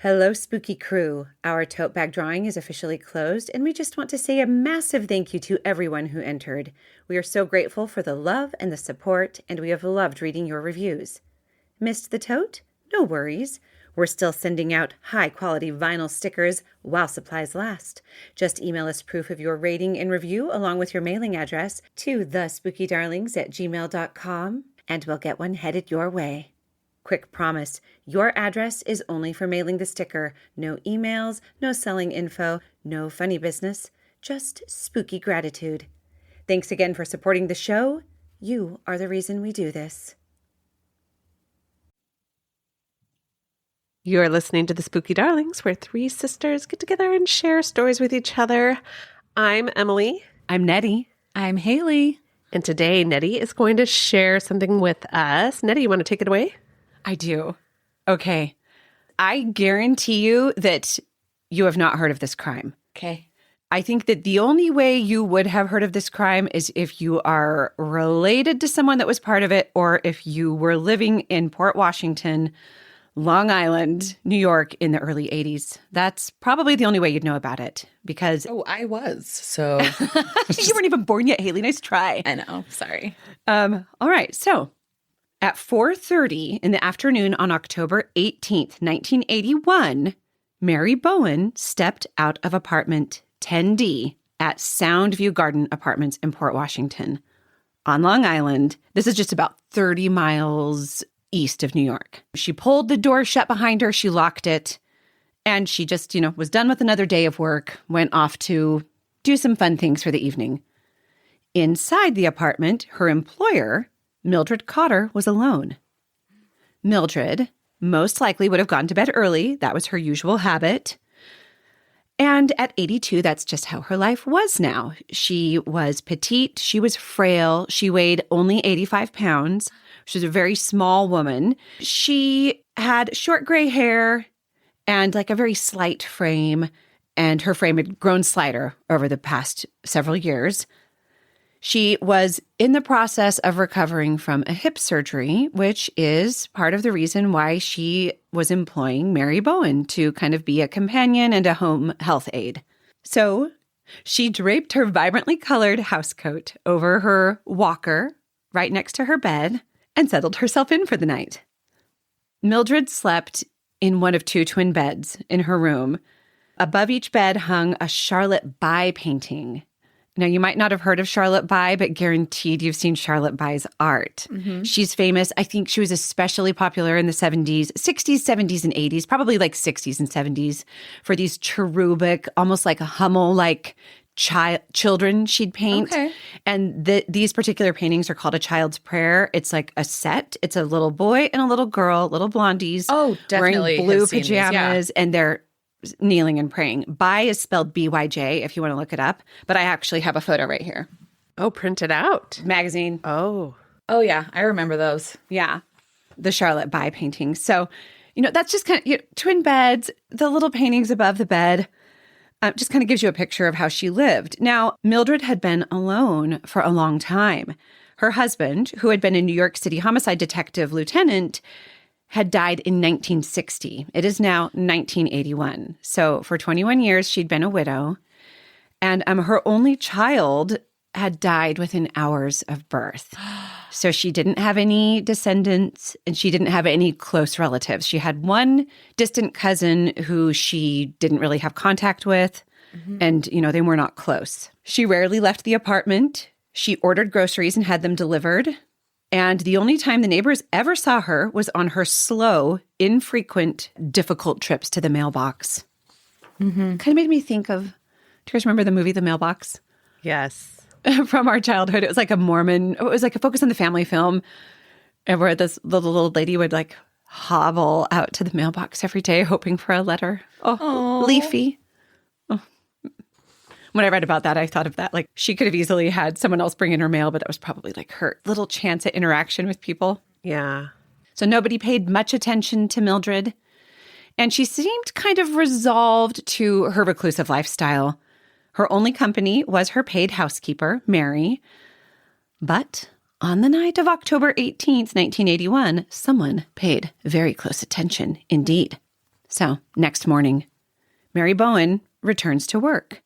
Hello, spooky crew. Our tote bag drawing is officially closed, and we just want to say a massive thank you to everyone who entered. We are so grateful for the love and the support, and we have loved reading your reviews. Missed the tote? No worries. We're still sending out high-quality vinyl stickers while supplies last. Just email us proof of your rating and review along with your mailing address to thespookydarlings@gmail.com, and we'll get one headed your way. Quick promise, your address is only for mailing the sticker. No emails, no selling info, no funny business, just spooky gratitude. Thanks again for supporting the show. You are the reason we do this. You're listening to The Spooky Darlings, where three sisters get together and share stories with each other. I'm Emily. I'm Nettie. I'm Haley. And today, Nettie is going to share something with us. Nettie, you want to take it away? I do. Okay. I guarantee you that you have not heard of this crime. Okay. I think that the only way you would have heard of this crime is if you are related to someone that was part of it, or if you were living in Port Washington, Long Island, New York in the early 80s. That's probably the only way you'd know about it because... Oh, I was. So you weren't even born yet, Haley. Nice try. I know. Sorry. All right. So at 4:30 in the afternoon on October 18th, 1981, Mary Bowen stepped out of apartment 10D at Soundview Garden Apartments in Port Washington on Long Island. This is just about 30 miles east of New York. She pulled the door shut behind her. She locked it. And she just, was done with another day of work, went off to do some fun things for the evening. Inside the apartment, her employer, Mildred Cotter, was alone. Mildred most likely would have gone to bed early. That was her usual habit. And at 82, that's just how her life was now. She was petite. She was frail. She weighed only 85 pounds. She was a very small woman. She had short gray hair and like a very slight frame. And her frame had grown slighter over the past several years. She was in the process of recovering from a hip surgery, which is part of the reason why she was employing Mary Bowen to kind of be a companion and a home health aide. So she draped her vibrantly colored housecoat over her walker right next to her bed and settled herself in for the night. Mildred slept in one of two twin beds in her room. Above each bed hung a Charlotte Bye painting. Now, you might not have heard of Charlotte Bye, but guaranteed you've seen Charlotte Bye's art. Mm-hmm. She's famous. I think she was especially popular in the 70s, 60s, 70s, and 80s, probably like 60s and 70s, for these cherubic, almost like a Hummel-like children she'd paint. Okay. And these particular paintings are called A Child's Prayer. It's like a set. It's a little boy and a little girl, little blondies. Oh, definitely. Wearing blue pajamas, and they're kneeling and praying. Bye is spelled B-Y-J if you want to look it up. But I actually have a photo right here. Oh, print it out. Magazine. Oh, yeah. I remember those. Yeah. The Charlotte Bye paintings. So, that's just kind of twin beds, the little paintings above the bed. Just kind of gives you a picture of how she lived. Now, Mildred had been alone for a long time. Her husband, who had been a New York City homicide detective lieutenant, had died in 1960. It is now 1981. So for 21 years, she'd been a widow. And her only child had died within hours of birth. So she didn't have any descendants and she didn't have any close relatives. She had one distant cousin who she didn't really have contact with. Mm-hmm. And, they were not close. She rarely left the apartment. She ordered groceries and had them delivered. And the only time the neighbors ever saw her was on her slow, infrequent, difficult trips to the mailbox. Mm-hmm. Kind of made me think of, do you guys remember the movie The Mailbox? yes. From our childhood. It was like a it was like a Focus on the Family film, and where this little old lady would like hobble out to the mailbox every day hoping for a letter. Oh, aww. Leafy. Oh. When I read about that, I thought of that. Like, she could have easily had someone else bring in her mail, but it was probably like her little chance at interaction with people. Yeah. So nobody paid much attention to Mildred. And she seemed kind of resolved to her reclusive lifestyle. Her only company was her paid housekeeper, Mary. But on the night of October 18th, 1981, someone paid very close attention indeed. So, next morning, Mary Bowen returns to work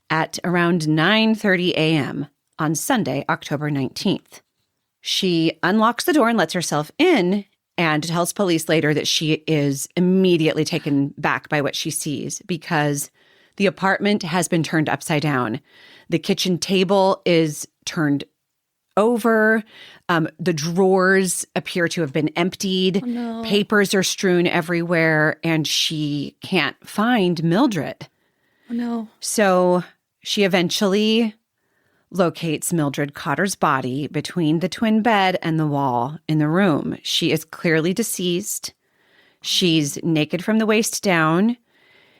at around 9:30 a.m. on Sunday, October 19th. She unlocks the door and lets herself in and tells police later that she is immediately taken back by what she sees because the apartment has been turned upside down. The kitchen table is turned over. The drawers appear to have been emptied. Oh, no. Papers are strewn everywhere, and she can't find Mildred. Oh, no. So she eventually locates Mildred Cotter's body between the twin bed and the wall in the room. She is clearly deceased. She's naked from the waist down.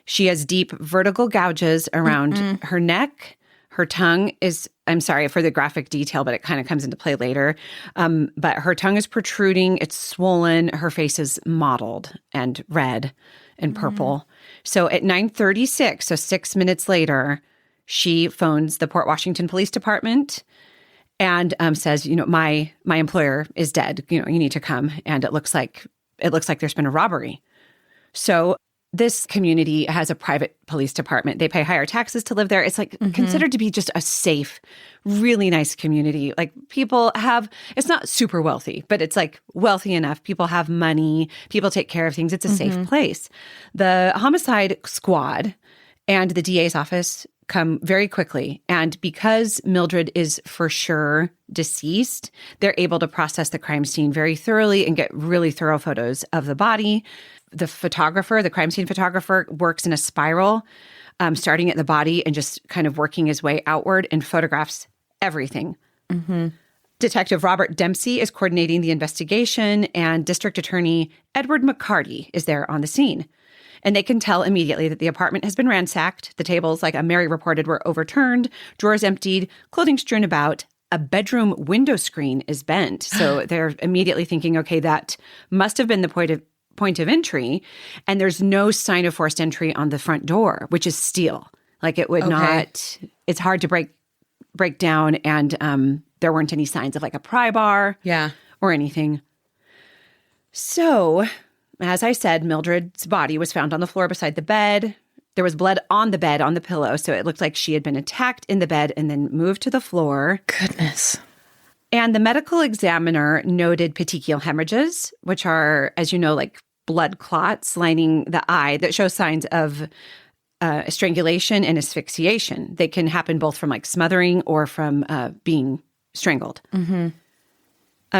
She has deep vertical gouges around her neck. Her tongue is, I'm sorry for the graphic detail, but it kind of comes into play later. But her tongue is protruding. It's swollen. Her face is mottled and red and purple. So at 9:36, so 6 minutes later, she phones the Port Washington Police Department and says, my employer is dead. You need to come. And it looks like there's been a robbery. So this community has a private police department. They pay higher taxes to live there. It's considered to be just a safe, really nice community. People have, it's not super wealthy, but it's wealthy enough. People have money. People take care of things. It's a safe place. The homicide squad and the DA's office come very quickly. And because Mildred is for sure deceased, they're able to process the crime scene very thoroughly and get really thorough photos of the body. The photographer, the crime scene photographer, works in a spiral, starting at the body and just kind of working his way outward and photographs everything. Detective Robert Dempsey is coordinating the investigation, and District Attorney Edward McCarty is there on the scene. And they can tell immediately that the apartment has been ransacked. The tables, like Mary reported, were overturned, drawers emptied, clothing strewn about. A bedroom window screen is bent. So they're immediately thinking, okay, that must have been the point of entry. And there's no sign of forced entry on the front door, which is steel. It would not, it's hard to break down. And there weren't any signs of a pry bar or anything. So, as I said, Mildred's body was found on the floor beside the bed. There was blood on the bed, on the pillow. So it looked like she had been attacked in the bed and then moved to the floor. Goodness. And the medical examiner noted petechial hemorrhages, which are, as you know, blood clots lining the eye that show signs of strangulation and asphyxiation. They can happen both from smothering or from being strangled.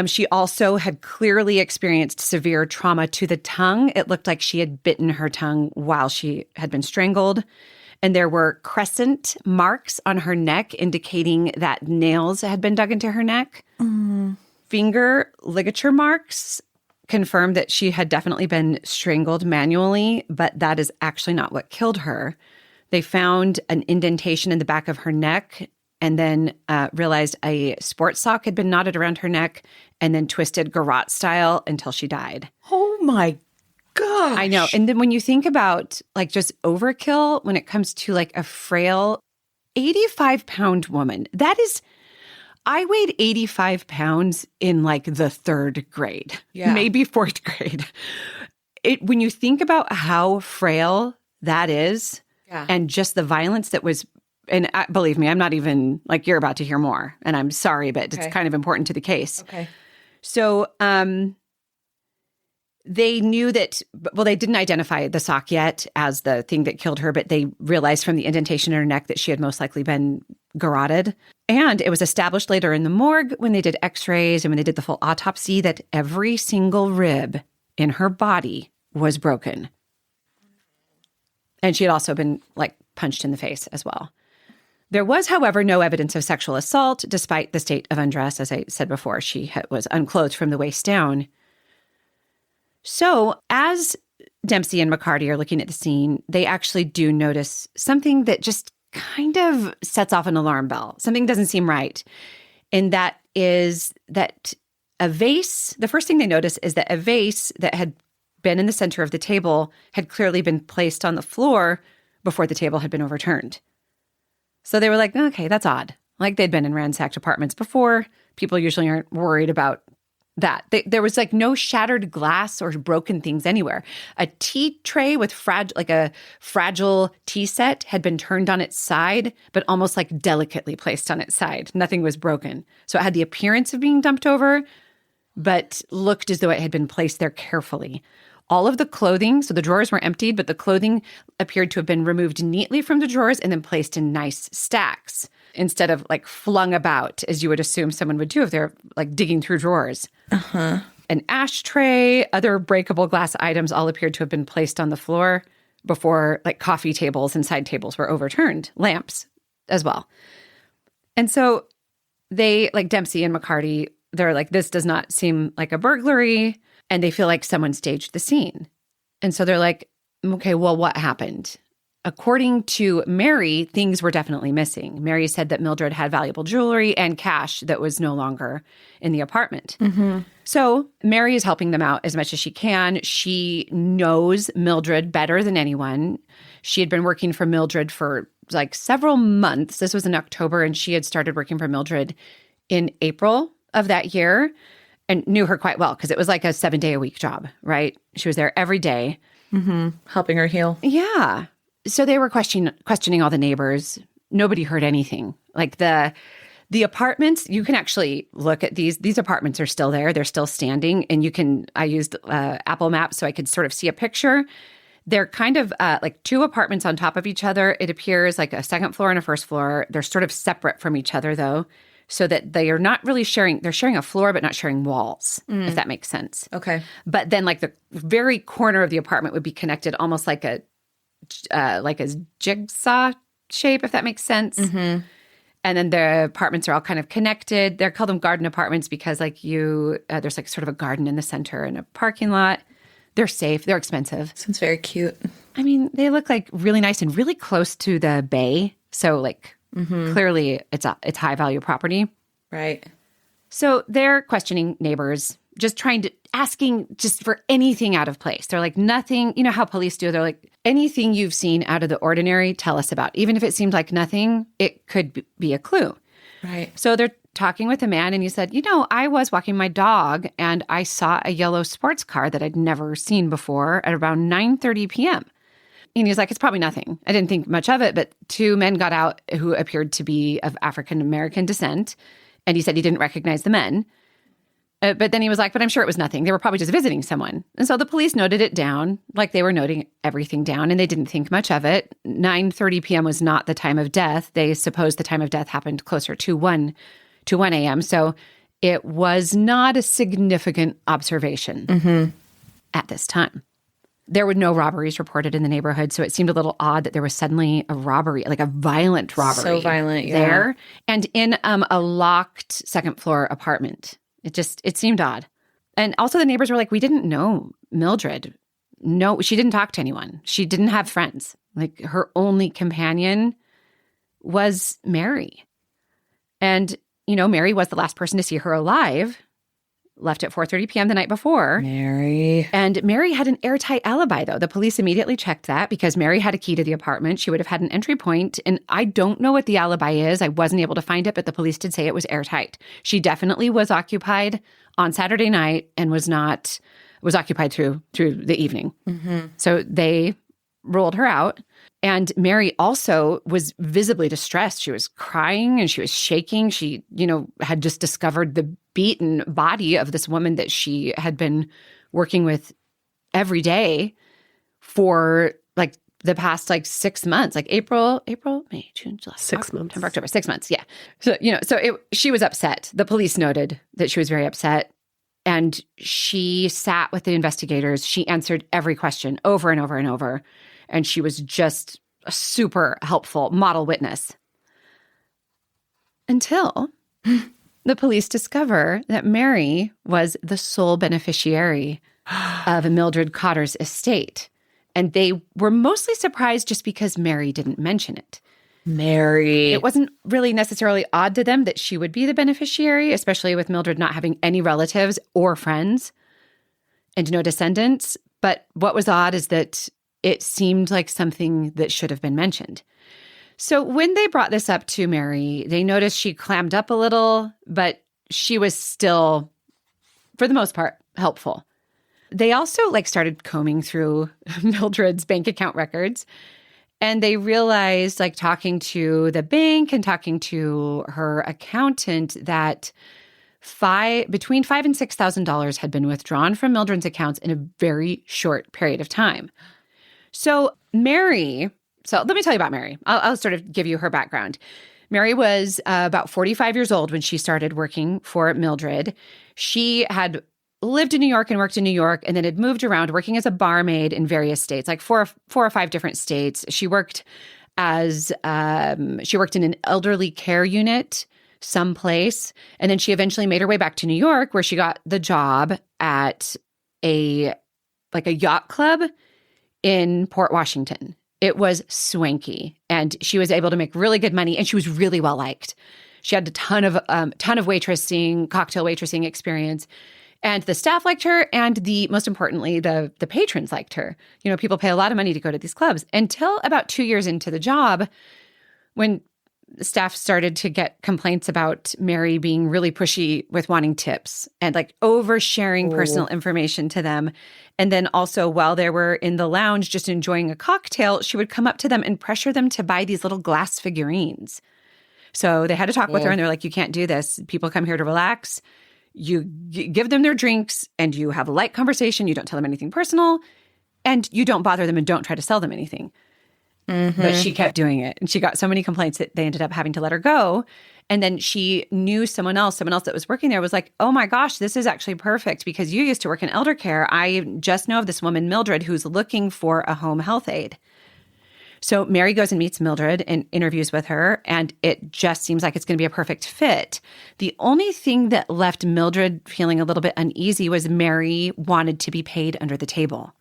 She also had clearly experienced severe trauma to the tongue. It looked like she had bitten her tongue while she had been strangled. And there were crescent marks on her neck indicating that nails had been dug into her neck. Finger ligature marks confirmed that she had definitely been strangled manually, but that is actually not what killed her. They found an indentation in the back of her neck and then realized a sports sock had been knotted around her neck and then twisted garrote style until she died. Oh, my gosh. I know. And then when you think about just overkill when it comes to a frail 85-pound woman, that is, I weighed 85 pounds in the third grade, maybe fourth grade. When you think about how frail that is and just the violence that was, and believe me, I'm not even you're about to hear more, and I'm sorry, but it's kind of important to the case. Okay. So they knew that, well, they didn't identify the sock yet as the thing that killed her, but they realized from the indentation in her neck that she had most likely been garroted. And it was established later in the morgue when they did x-rays and when they did the full autopsy that every single rib in her body was broken. And she had also been punched in the face as well. There was, however, no evidence of sexual assault, despite the state of undress. As I said before, she was unclothed from the waist down. So as Dempsey and McCarty are looking at the scene, they actually do notice something that just kind of sets off an alarm bell. Something doesn't seem right. And that is that a vase, the first thing they notice is that a vase that had been in the center of the table had clearly been placed on the floor before the table had been overturned. So they were okay, that's odd. They'd been in ransacked apartments before. People usually aren't worried about that. There was like no shattered glass or broken things anywhere. A tea tray with a fragile tea set had been turned on its side, but almost like delicately placed on its side. Nothing was broken. So it had the appearance of being dumped over, but looked as though it had been placed there carefully. All of the clothing, so the drawers were emptied, but the clothing appeared to have been removed neatly from the drawers and then placed in nice stacks instead of like flung about, as you would assume someone would do if they're like digging through drawers. Uh-huh. An ashtray, other breakable glass items all appeared to have been placed on the floor before like coffee tables and side tables were overturned, lamps as well. And so they, like Dempsey and McCarty, they're like, this does not seem like a burglary. And they feel like someone staged the scene. And so they're like, okay, well, what happened? According to Mary, things were definitely missing. Mary said that Mildred had valuable jewelry and cash that was no longer in the apartment. Mm-hmm. So Mary is helping them out as much as she can. She knows Mildred better than anyone. She had been working for Mildred for like several months. This was in October, and she had started working for Mildred in April of that year and knew her quite well because it was like a 7-day-a-week job, right? She was there every day. Mm-hmm. Helping her heal. Yeah. So they were questioning all the neighbors. Nobody heard anything. Like the apartments, you can actually look at these. These apartments are still there. They're still standing. And I used Apple Maps so I could sort of see a picture. They're kind of like two apartments on top of each other. It appears like a second floor and a first floor. They're sort of separate from each other, though, so that they are not really sharing. They're sharing a floor, but not sharing walls, if that makes sense. Okay. But then like the very corner of the apartment would be connected almost like a jigsaw shape, if that makes sense. Mm-hmm. And then the apartments are all kind of connected. They're called them garden apartments because like there's like sort of a garden in the center and a parking lot. They're safe. They're expensive. Sounds very cute. I mean, they look like really nice and really close to the bay. So like clearly it's high value property. Right. So they're questioning neighbors, just asking just for anything out of place. They're like, nothing, you know how police do. They're like, anything you've seen out of the ordinary, tell us about. Even if it seemed like nothing, it could be a clue. Right. So they're talking with a man and he said, I was walking my dog and I saw a yellow sports car that I'd never seen before at around 9:30 p.m. And he's like, it's probably nothing. I didn't think much of it, but two men got out who appeared to be of African-American descent. And he said he didn't recognize the men. But then he was like, but I'm sure it was nothing. They were probably just visiting someone. And so the police noted it down, like they were noting everything down, and they didn't think much of it. 9:30 p.m. was not the time of death. They supposed the time of death happened closer to 1 a.m. So it was not a significant observation at this time. There were no robberies reported in the neighborhood, so it seemed a little odd that there was suddenly a robbery, like a violent robbery. So violent, yeah. There, and in a locked second-floor apartment. It seemed odd. And also the neighbors were like, we didn't know Mildred. No, she didn't talk to anyone. She didn't have friends. Like her only companion was Mary. And, Mary was the last person to see her alive, left at 4:30 p.m. the night before. Mary. And Mary had an airtight alibi, though. The police immediately checked that because Mary had a key to the apartment. She would have had an entry point. And I don't know what the alibi is. I wasn't able to find it, but the police did say it was airtight. She definitely was occupied on Saturday night and was occupied through the evening. Mm-hmm. So they ruled her out. And Mary also was visibly distressed. She was crying and she was shaking. She, had just discovered the beaten body of this woman that she had been working with every day for like the past 6 months, like April, May, June, July, 6 months. September, October, 6 months. Yeah. So, she was upset. The police noted that she was very upset. And she sat with the investigators. She answered every question over and over and over. And she was just a super helpful model witness. Until the police discover that Mary was the sole beneficiary of Mildred Cotter's estate. And they were mostly surprised just because Mary didn't mention it. Mary. It wasn't really necessarily odd to them that she would be the beneficiary, especially with Mildred not having any relatives or friends and no descendants. But what was odd is that it seemed like something that should have been mentioned. So when they brought this up to Mary, they noticed she clammed up a little, but she was still for the most part, helpful. They also started combing through Mildred's bank account records, and they realized, talking to the bank and talking to her accountant, that between $5,000 and $6,000 had been withdrawn from Mildred's accounts in a very short period of time. So Mary, let me tell you about Mary. I'll sort of give you her background. Mary was about 45 years old when she started working for Mildred. She had lived in New York and worked in New York, and then had moved around working as a barmaid in various states, four or five different states. She worked in an elderly care unit someplace, and then she eventually made her way back to New York, where she got the job at a yacht club in Port Washington. It was swanky, and she was able to make really good money, and she was really well liked. She had a ton of cocktail waitressing experience, and the staff liked her, and most importantly, the patrons liked her. People pay a lot of money to go to these clubs. Until about 2 years into the job, when the staff started to get complaints about Mary being really pushy with wanting tips and oversharing personal information to them. And then also, while they were in the lounge just enjoying a cocktail, she would come up to them and pressure them to buy these little glass figurines. So they had to talk with her, and they're like, you can't do this. People come here to relax. You give them their drinks, and you have a light conversation. You don't tell them anything personal, and you don't bother them and don't try to sell them anything. Mm-hmm. But she kept doing it, and she got so many complaints that they ended up having to let her go. And then she knew someone else that was working there was like, oh my gosh, this is actually perfect because you used to work in elder care. I just know of this woman, Mildred, who's looking for a home health aide. So Mary goes and meets Mildred and interviews with her, and it just seems like it's going to be a perfect fit. The only thing that left Mildred feeling a little bit uneasy was Mary wanted to be paid under the table.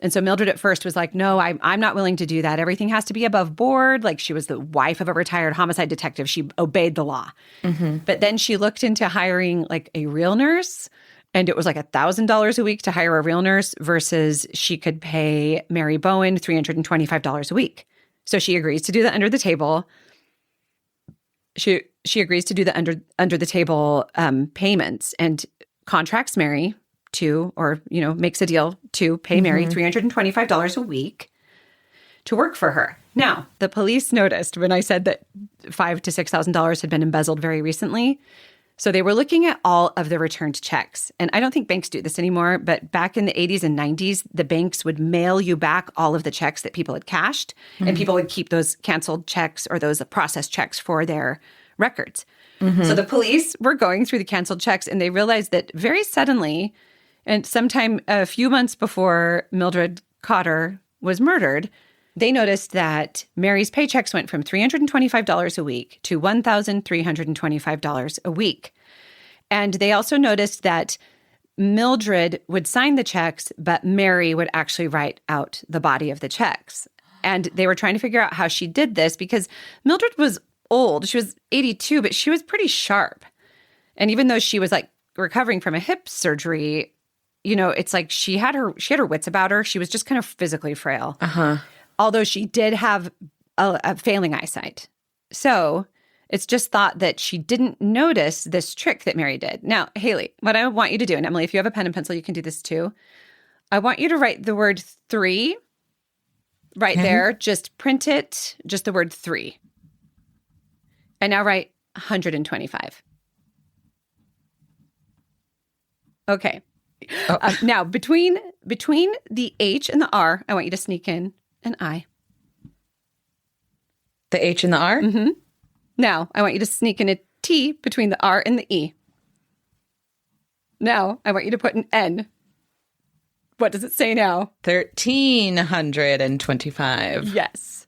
And so Mildred at first was like, no, I'm not willing to do that. Everything has to be above board. She was the wife of a retired homicide detective. She obeyed the law. Mm-hmm. But then she looked into hiring a real nurse, and it was $1,000 a week to hire a real nurse versus she could pay Mary Bowen $325 a week. So she agrees to do the under the table. She agrees to do the under the table payments and contracts Mary makes a deal to pay Mary $325 a week to work for her. Now, the police noticed when I said that $5,000 to $6,000 had been embezzled very recently. So they were looking at all of the returned checks. And I don't think banks do this anymore, but back in the 80s and 90s, the banks would mail you back all of the checks that people had cashed, and people would keep those canceled checks or those processed checks for their records. Mm-hmm. So the police were going through the canceled checks, and they realized that very suddenly, and sometime a few months before Mildred Cotter was murdered, they noticed that Mary's paychecks went from $325 a week to $1,325 a week. And they also noticed that Mildred would sign the checks, but Mary would actually write out the body of the checks. And they were trying to figure out how she did this because Mildred was old. She was 82, but she was pretty sharp. And even though she was recovering from a hip surgery, it's she had her wits about her. She was just kind of physically frail. Uh-huh. Although she did have a failing eyesight. So it's just thought that she didn't notice this trick that Mary did. Now, Haley, what I want you to do, and Emily, if you have a pen and pencil, you can do this too. I want you to write the word 3 right there. Just print it, just the word 3. And now write 125. Okay. Oh. Now, between the H and the R, I want you to sneak in an I. The H and the R? Mm-hmm. Now, I want you to sneak in a T between the R and the E. Now, I want you to put an N. What does it say now? 1,325. Yes.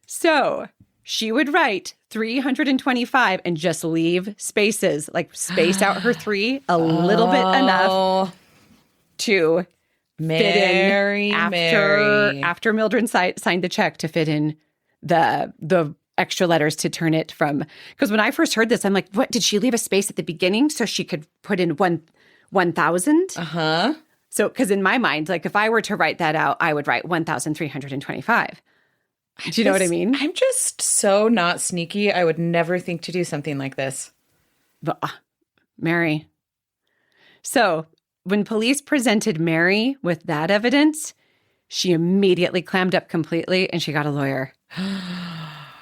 So, she would write 325 and just leave spaces, space out her 3 a little bit enough to Mary, fit in after Mildred signed the check to fit in the extra letters to turn it from, because when I first heard this, I'm like, what, did she leave a space at the beginning so she could put in 1,000? Uh-huh. So, because in my mind, if I were to write that out, I would write 1,325. Do you know what I mean? I'm just so not sneaky. I would never think to do something like this. But, Mary, So when police presented Mary with that evidence, she immediately clammed up completely and she got a lawyer.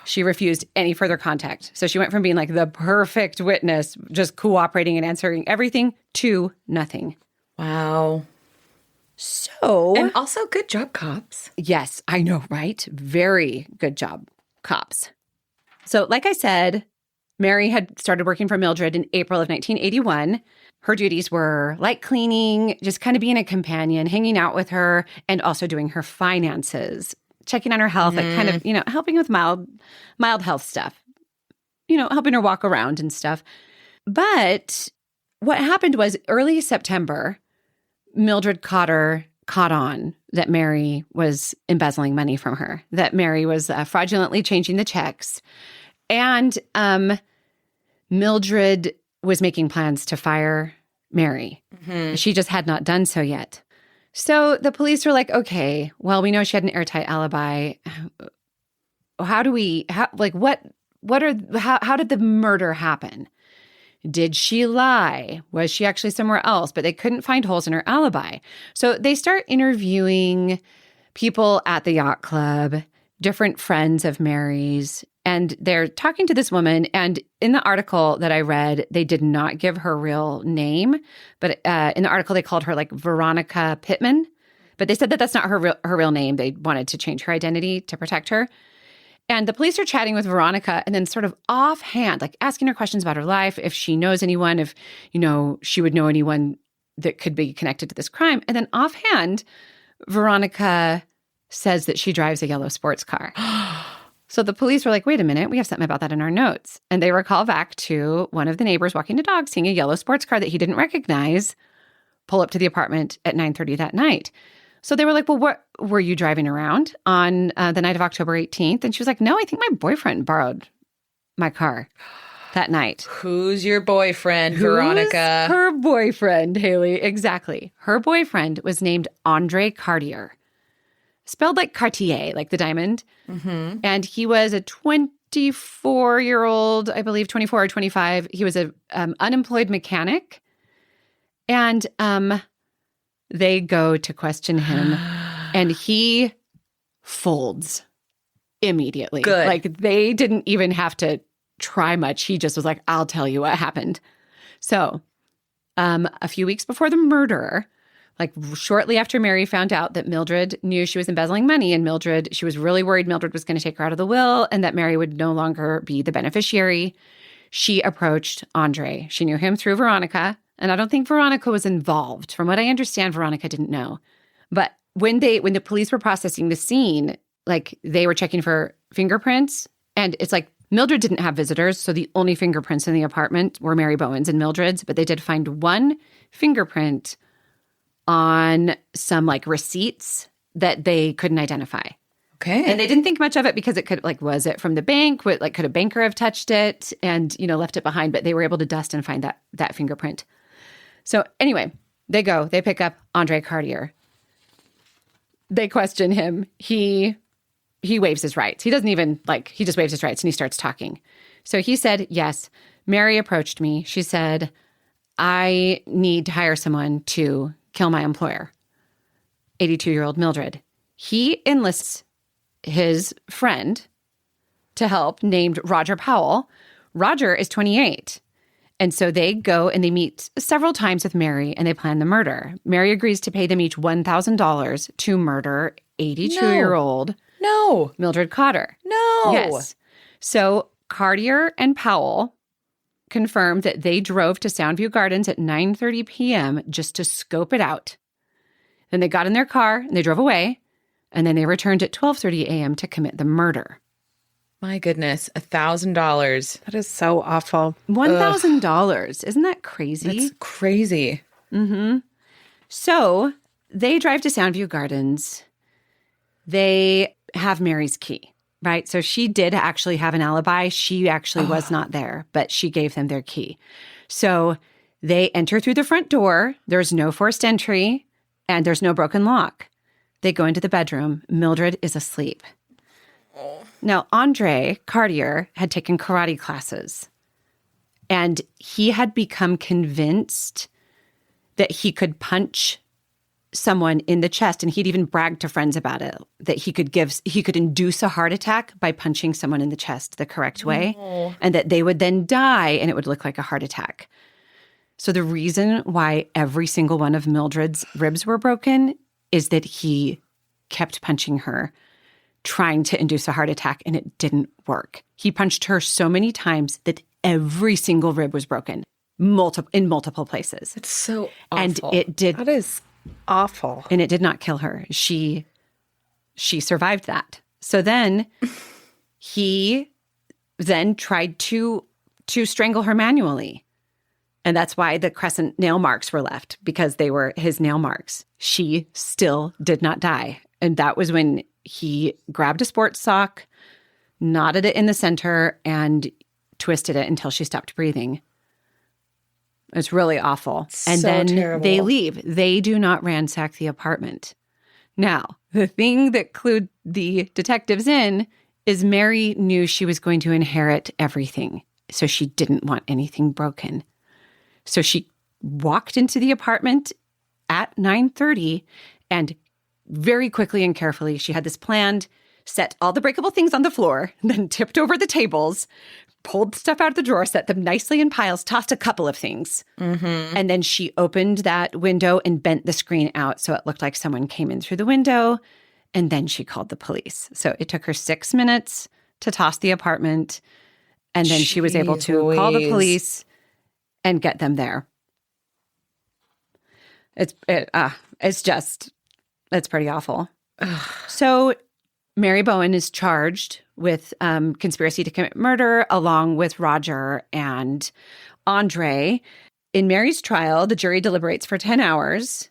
She refused any further contact. So she went from being like the perfect witness, just cooperating and answering everything, to nothing. Wow. So. And also, good job, cops. Yes, I know, right? Very good job, cops. So, like I said, Mary had started working for Mildred in April of 1981. Her duties were light cleaning, just kind of being a companion, hanging out with her, and also doing her finances, checking on her health, like kind of, helping with mild health stuff, helping her walk around and stuff. But what happened was early September, Mildred Cotter caught on that Mary was embezzling money from her, that Mary was fraudulently changing the checks. And Mildred was making plans to fire Mary. Mm-hmm. She just had not done so yet. So the police were like, okay, well, we know she had an airtight alibi. How did the murder happen? Did she lie? Was she actually somewhere else? But they couldn't find holes in her alibi. So they start interviewing people at the yacht club, different friends of Mary's, and they're talking to this woman. And in the article that I read, they did not give her real name, but in the article they called her like Veronica Pittman. But they said that that's not her real name. They wanted to change her identity to protect her. And the police are chatting with Veronica and then sort of offhand, like asking her questions about her life, if she knows anyone, if, she would know anyone that could be connected to this crime. And then offhand, Veronica says that she drives a yellow sports car. So the police were like, wait a minute, we have something about that in our notes. And they recall back to one of the neighbors walking the dog, seeing a yellow sports car that he didn't recognize pull up to the apartment at 9:30 that night. So they were like, well, what were you driving around on the night of October 18th? And she was like, no, I think my boyfriend borrowed my car that night. Who's your boyfriend, Veronica? Her boyfriend, Haley. Exactly. Her boyfriend was named Andre Cartier, spelled like Cartier, like the diamond. Mm-hmm. And he was a 24-year-old, I believe, 24 or 25. He was an unemployed mechanic. And they go to question him, and he folds immediately. Good. Like, they didn't even have to try much. He just was like, I'll tell you what happened. So a few weeks before the murder, like shortly after Mary found out that Mildred knew she was embezzling money, and she was really worried Mildred was going to take her out of the will and that Mary would no longer be the beneficiary, she approached Andre. She knew him through Veronica. And I don't think Veronica was involved. From what I understand, Veronica didn't know. But when the police were processing the scene, like they were checking for fingerprints, and it's like Mildred didn't have visitors, so the only fingerprints in the apartment were Mary Bowen's and Mildred's, but they did find one fingerprint on some like receipts that they couldn't identify. Okay. And they didn't think much of it because it could, like, was it from the bank? Could a banker have touched it and, left it behind? But they were able to dust and find that fingerprint. So anyway, they pick up Andre Cartier. They question him. He waives his rights. He doesn't even, he just waives his rights and he starts talking. So he said, yes, Mary approached me. She said, I need to hire someone to kill my employer, 82-year-old Mildred. He enlists his friend to help named Roger Powell. Roger is 28. And so they go and they meet several times with Mary and they plan the murder. Mary agrees to pay them each $1,000 to murder 82-year-old Mildred Cotter. No. Yes. So Cartier and Powell confirmed that they drove to Soundview Gardens at 9:30 p.m. just to scope it out. Then they got in their car and they drove away. And then they returned at 12:30 a.m. to commit the murder. My goodness, $1,000. That is so awful. $1,000. Isn't that crazy? That's crazy. Mm-hmm. So they drive to Soundview Gardens. They have Mary's key, right? So she did actually have an alibi. She actually was not there, but she gave them their key. So they enter through the front door. There's no forced entry, and there's no broken lock. They go into the bedroom. Mildred is asleep. Now, Andre Cartier had taken karate classes, and he had become convinced that he could punch someone in the chest, and he'd even bragged to friends about it, that he could induce a heart attack by punching someone in the chest the correct way, and that they would then die and it would look like a heart attack. So the reason why every single one of Mildred's ribs were broken is that he kept punching her, trying to induce a heart attack, and it didn't work. He punched her so many times that every single rib was broken, in multiple places. It's so awful. And it did. That is awful. And it did not kill her. She survived that. So then he then tried to strangle her manually. And that's why the crescent nail marks were left, because they were his nail marks. She still did not die. And that was when he grabbed a sports sock, knotted it in the center, and twisted it until she stopped breathing. It's really awful. And so then terrible. They leave. They do not ransack the apartment. Now, the thing that clued the detectives in is Mary knew she was going to inherit everything, so she didn't want anything broken. So she walked into the apartment at 9:30, and very quickly and carefully, she had this planned, set all the breakable things on the floor, then tipped over the tables, pulled stuff out of the drawer, set them nicely in piles, tossed a couple of things. Mm-hmm. And then she opened that window and bent the screen out so it looked like someone came in through the window. And then she called the police. So it took her 6 minutes to toss the apartment. And then she was able to call the police and get them there. It's pretty awful. So Mary Bowen is charged with conspiracy to commit murder, along with Roger and Andre. In Mary's trial, the jury deliberates for 10 hours,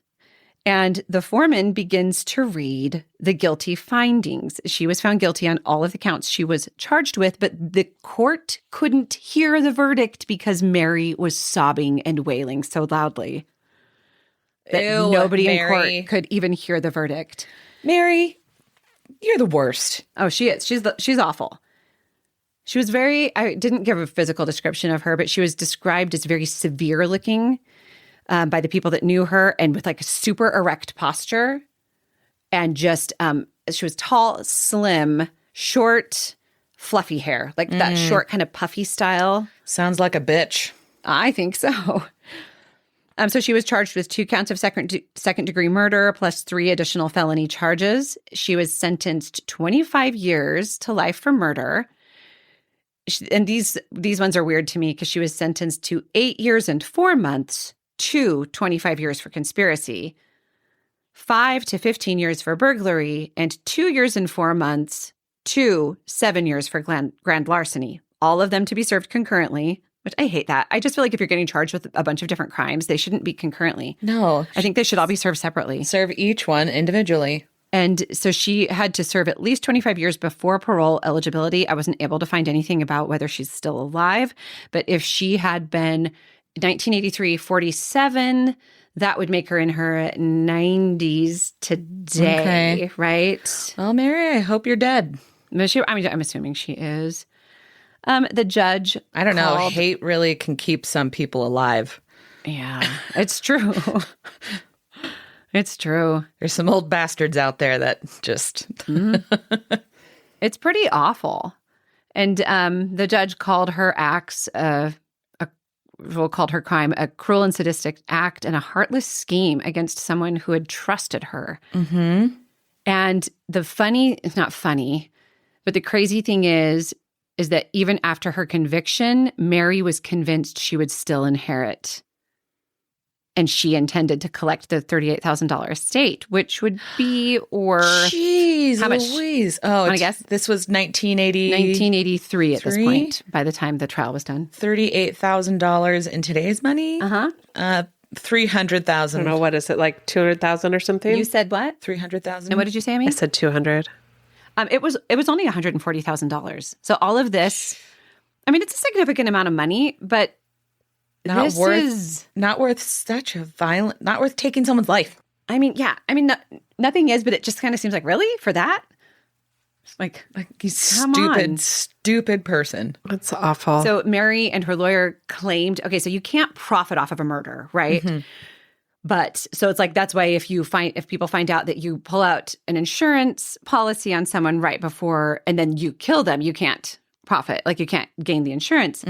and the foreman begins to read the guilty findings. She was found guilty on all of the counts she was charged with, but the court couldn't hear the verdict because Mary was sobbing and wailing so loudly that nobody in court could even hear the verdict. Mary, you're the worst. Oh, she is. She's awful. She was I didn't give a physical description of her, but she was described as very severe looking by the people that knew her, and with like a super erect posture. And just, she was tall, slim, short, fluffy hair, like that short kind of puffy style. Sounds like a bitch. I think so. So she was charged with 2 counts of second-degree murder plus 3 additional felony charges. She was sentenced 25 years to life for murder. And these ones are weird to me because she was sentenced to 8 years and 4 months to 25 years for conspiracy, 5 to 15 years for burglary, and 2 years and 4 months to 7 years for grand larceny. All of them to be served concurrently. Which I hate that. I just feel like if you're getting charged with a bunch of different crimes, they shouldn't be concurrently. No. I think they should all be served separately. Serve each one individually. And so she had to serve at least 25 years before parole eligibility. I wasn't able to find anything about whether she's still alive. But if she had been 1983, 47, that would make her in her 90s today, right? Well, Mary, I hope you're dead. I'm assuming she is. The judge, I don't know. Hate really can keep some people alive. Yeah, it's true. It's true. There's some old bastards out there that just... It's pretty awful. And the judge called her acts, called her crime a cruel and sadistic act and a heartless scheme against someone who had trusted her. Mm-hmm. And it's not funny, but the crazy thing is that even after her conviction, Mary was convinced she would still inherit. And she intended to collect the $38,000 estate, which would be worth... Jeez, how much? Louise. Oh, I guess this was 1983 at this point, by the time the trial was done. $38,000 in today's money? Uh-huh. $300,000. I don't know, what is it, like 200,000 or something? You said what? $300,000. And what did you say, Amy? I said 200. It was only $140,000. So all of this, I mean, it's a significant amount of money, but not worth such a violent, not worth taking someone's life. I mean, yeah. I mean, nothing is, but it just kind of seems like, really? For that? Like you stupid person. That's awful. So Mary and her lawyer claimed, okay, so you can't profit off of a murder, right? Mm-hmm. But so it's like, that's why if people find out that you pull out an insurance policy on someone right before and then you kill them, you can't profit. Like you can't gain the insurance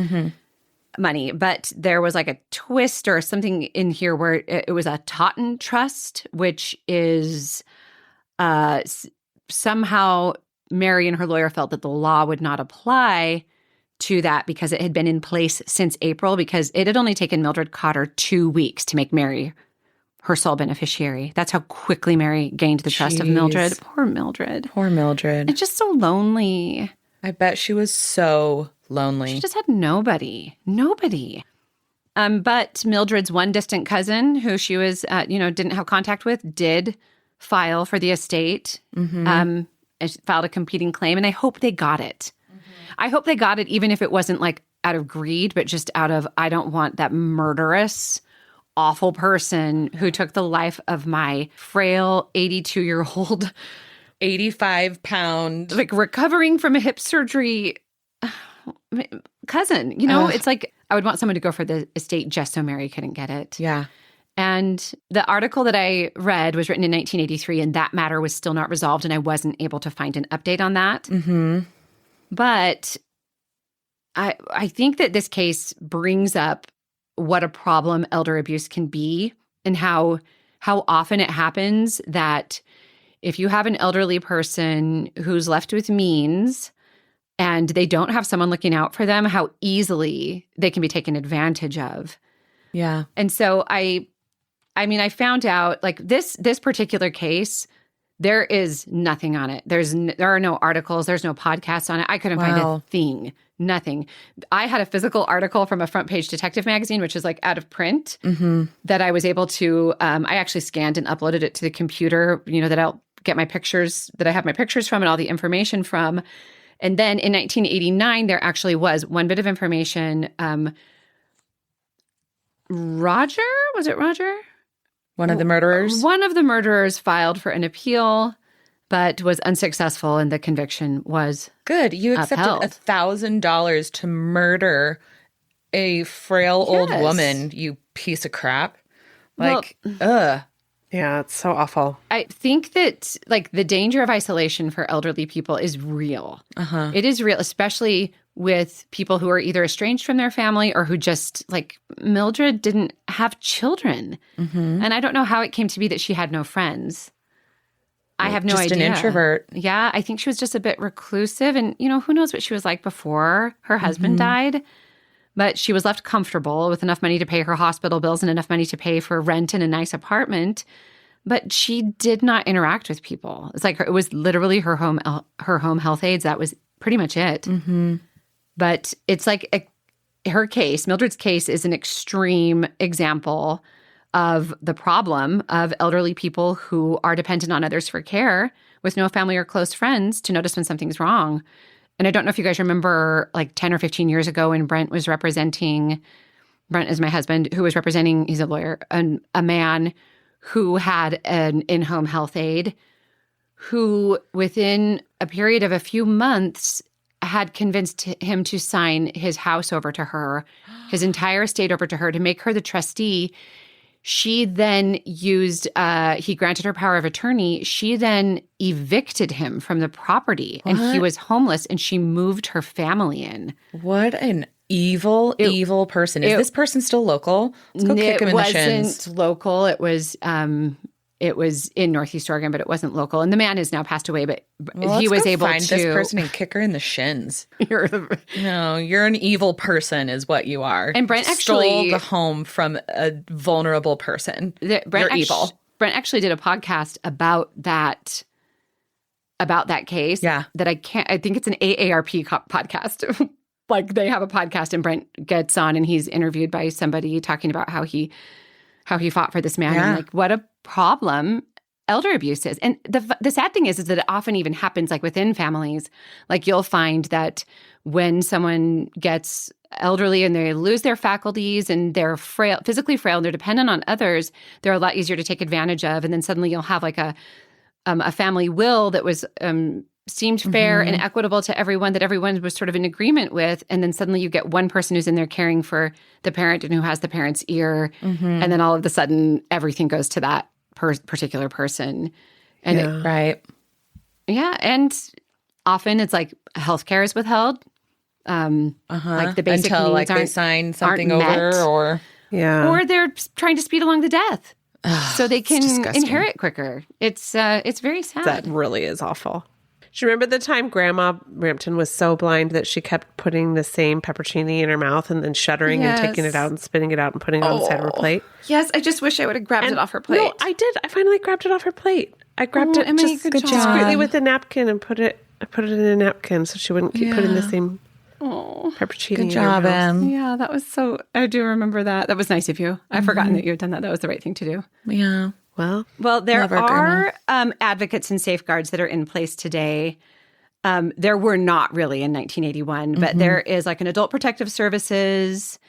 money. But there was like a twist or something in here where it was a Totten trust, which is somehow Mary and her lawyer felt that the law would not apply to that because it had been in place since April, because it had only taken Mildred Cotter 2 weeks to make Mary her sole beneficiary. That's how quickly Mary gained the trust of Mildred. Poor Mildred. Poor Mildred. It's just so lonely. I bet she was so lonely. She just had nobody. Nobody. But Mildred's one distant cousin, who she was, didn't have contact with, did file for the estate. And filed a competing claim, and I hope they got it. I hope they got it, even if it wasn't like out of greed, but just out of, I don't want that murderous, awful person who took the life of my frail 82-year-old, 85-pound, like recovering from a hip surgery cousin. It's like I would want someone to go for the estate just so Mary couldn't get it. Yeah. And the article that I read was written in 1983, and that matter was still not resolved, and I wasn't able to find an update on that. But I think that this case brings up what a problem elder abuse can be, and how often it happens that if you have an elderly person who's left with means and they don't have someone looking out for them, how easily they can be taken advantage of. Yeah. And so I found out, like, this particular case, there is nothing on it. There are no articles. There's no podcasts on it. I couldn't find a thing. Nothing. I had a physical article from a front page detective magazine, which is like out of print, that I was able to, I actually scanned and uploaded it to the computer, that I'll get my pictures, that I have my pictures from and all the information from. And then in 1989, there actually was one bit of information. Roger? Was it Roger? One of the murderers? One of the murderers filed for an appeal, but was unsuccessful, and the conviction was good. You upheld. accepted $1,000 to murder a frail old woman, you piece of crap. Like, ugh. Yeah, it's so awful. I think that, like, the danger of isolation for elderly people is real. It is real, especially with people who are either estranged from their family or who just, like, Mildred didn't have children. And I don't know how it came to be that she had no friends. I have no idea. Just an introvert. Yeah, I think she was just a bit reclusive. And, who knows what she was like before her husband died. But she was left comfortable with enough money to pay her hospital bills and enough money to pay for rent in a nice apartment. But she did not interact with people. It's like it was literally her home health aides. That was pretty much it. But it's like her case, Mildred's case, is an extreme example of the problem of elderly people who are dependent on others for care with no family or close friends to notice when something's wrong. And I don't know if you guys remember, like 10 or 15 years ago when Brent is my husband, who was representing, he's a lawyer, a man who had an in-home health aide who within a period of a few months had convinced him to sign his house over to her, his entire estate over to her, to make her the trustee. She then he granted her power of attorney. She then evicted him from the property, and he was homeless, and she moved her family in. What an evil person. Is this person still local? Let's go kick him in the shins. It wasn't local. It was in Northeast Oregon, but it wasn't local. And the man has now passed away, but he was able to find this person and kick her in the shins. No, you're an evil person is what you are. And Brent stole the home from a vulnerable person. You're evil. Brent actually did a podcast about that case. Yeah. That I think it's an AARP podcast. Like, they have a podcast and Brent gets on and he's interviewed by somebody talking about how he fought for this man. Yeah. And like, what a problem elder abuse is. And the sad thing is that it often even happens like within families. Like, you'll find that when someone gets elderly and they lose their faculties and they're frail, physically frail, and they're dependent on others, they're a lot easier to take advantage of. And then suddenly you'll have like a family will that was seemed fair and equitable to everyone, that everyone was sort of in agreement with. And then suddenly you get one person who's in there caring for the parent and who has the parent's ear. And then all of a sudden, everything goes to that particular person. And Right. and often it's like healthcare is withheld. Like the basic Until needs they sign something aren't over met. Yeah. Or they're trying to speed along the death so they can disgusting. inherit quicker. It's very sad. That really is awful. Do you remember the time Grandma Rampton was so blind that she kept putting the same peppercini in her mouth and then shuddering and taking it out and spitting it out and putting it on the side of her plate? Yes, I just wish I would have grabbed it off her plate. No, I did. I finally grabbed it off her plate. I grabbed it Emily, just good discreetly job. with a napkin and put it in a napkin so she wouldn't keep putting the same peppercini in Good her job, mouth. Em. Yeah, that was so. I do remember that. That was nice of you. I've forgotten that you had done that. That was the right thing to do. Yeah. Well, There Love our are advocates and safeguards that are in place today. There were not really in 1981, but there is like an adult protective services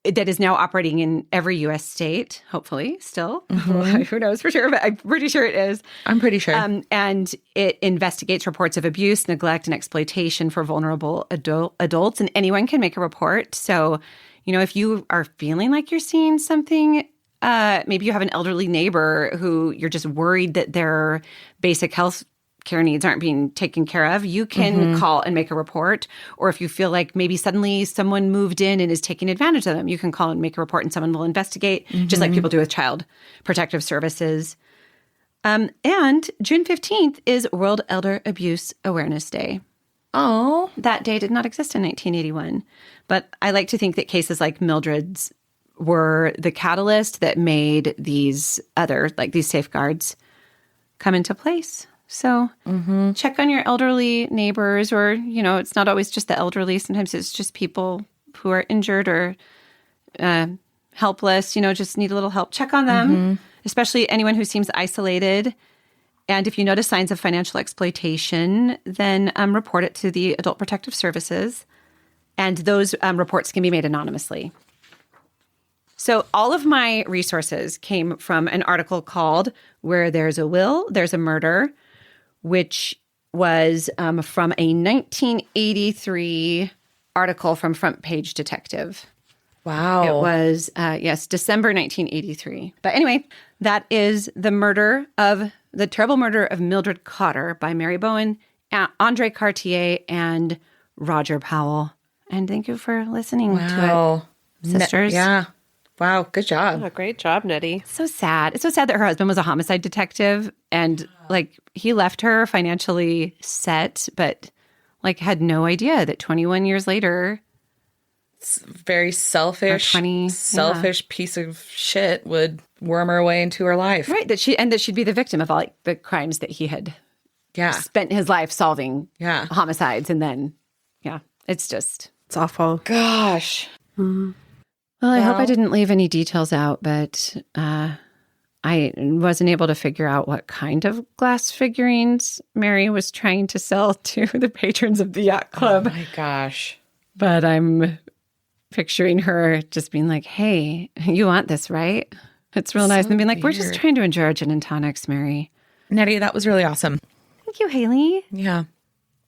that is now operating in every U.S. state, hopefully still. Who knows for sure, but I'm pretty sure it is. I'm pretty sure. And it investigates reports of abuse, neglect, and exploitation for vulnerable adults, and anyone can make a report. So, if you are feeling like you're seeing something, maybe you have an elderly neighbor who you're just worried that their basic health care needs aren't being taken care of, you can call and make a report. Or if you feel like maybe suddenly someone moved in and is taking advantage of them, you can call and make a report and someone will investigate, just like people do with child protective services. And June 15th is World Elder Abuse Awareness Day. Oh. That day did not exist in 1981. But I like to think that cases like Mildred's were the catalyst that made these these safeguards come into place. So check on your elderly neighbors, or, it's not always just the elderly. Sometimes it's just people who are injured or helpless, just need a little help. Check on them, especially anyone who seems isolated. And if you notice signs of financial exploitation, then report it to the Adult Protective Services. And those reports can be made anonymously. So all of my resources came from an article called Where There's a Will, There's a Murder, which was from a 1983 article from Front Page Detective. Wow. It was, December 1983. But anyway, that is the terrible murder of Mildred Cotter by Mary Bowen, Andre Cartier, and Roger Powell. And thank you for listening to it, sisters. Yeah. Wow. Good job. Oh, great job, Nettie. So sad. It's so sad that her husband was a homicide detective and he left her financially set, but had no idea that 21 years later, Very selfish, piece of shit would worm her way into her life. right, that she'd be the victim of all the crimes that he had spent his life solving homicides. And then, it's awful. Gosh. Well, I hope I didn't leave any details out, but I wasn't able to figure out what kind of glass figurines Mary was trying to sell to the patrons of the yacht club. Oh my gosh. But I'm picturing her just being like, hey, you want this, right? It's real nice. And being like, we're just trying to enjoy our gin and tonics, Mary. Nettie, that was really awesome. Thank you, Haley. Yeah.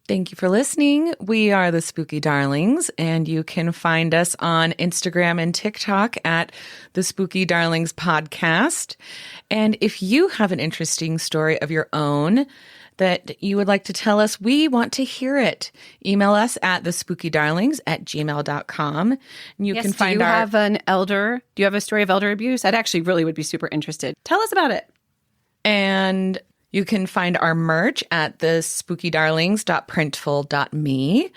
Thank you for listening. We are the Spooky Darlings, and you can find us on Instagram and TikTok at the Spooky Darlings Podcast. And if you have an interesting story of your own that you would like to tell us, we want to hear it. Email us at thespookydarlings@gmail.com. And you can find do you have a story of elder abuse? I'd actually really would be super interested. Tell us about it. And you can find our merch at thespookydarlings.printful.me.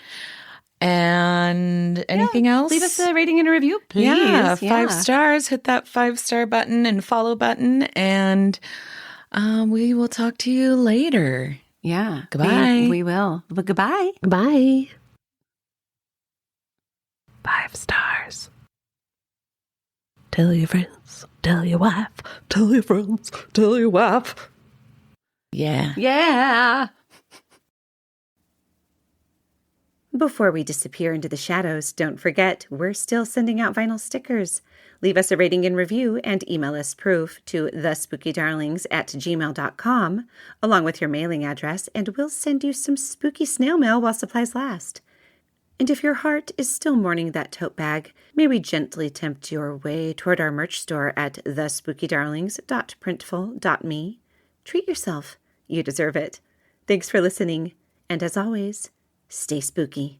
And anything else? Leave us a rating and a review, please. Yeah, 5 stars. Hit that 5-star button and follow button. And we will talk to you later. Yeah. Goodbye. We will. But goodbye. Bye. 5 stars. Tell your friends. Tell your wife. Tell your friends. Tell your wife. Yeah. Yeah. Before we disappear into the shadows, don't forget, we're still sending out vinyl stickers. Leave us a rating and review and email us proof to thespookydarlings@gmail.com, along with your mailing address, and we'll send you some spooky snail mail while supplies last. And if your heart is still mourning that tote bag, may we gently tempt your way toward our merch store at thespookydarlings.printful.me. Treat yourself. You deserve it. Thanks for listening. And as always, stay spooky.